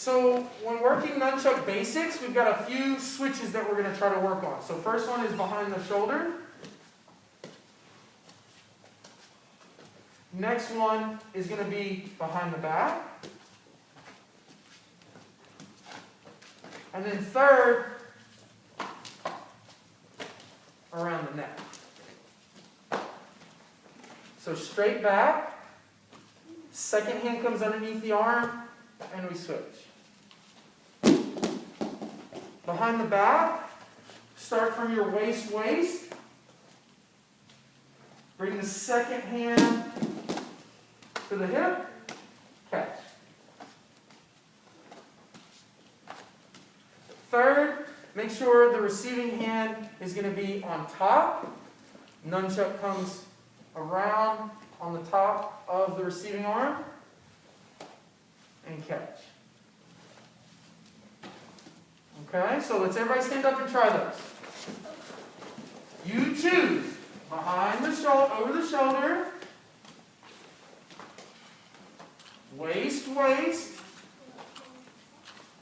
So when working nunchuck basics, we've got a few switches that we're going to try to work on. So first one is behind the shoulder. Next one is going to be behind the back. And then third, around the neck. So straight back, second hand comes underneath the arm, and we switch. Behind the back, start from your waist, bring the second hand to the hip, catch. Third, make sure the receiving hand is going to be on top. Nunchuck comes around on the top of the receiving arm and catch. Okay, so let's everybody stand up and try those. You choose behind the shoulder, over the shoulder, waist,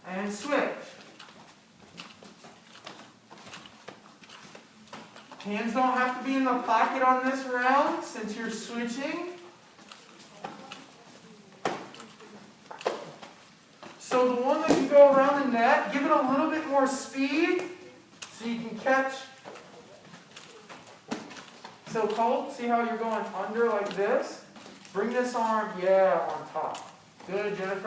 and switch. Hands don't have to be in the pocket on this round since you're switching. So the one that you go around the net, give it a little bit more speed so you can catch. So Colt, see how you're going under like this? Bring this arm, on top. Good, Jennifer.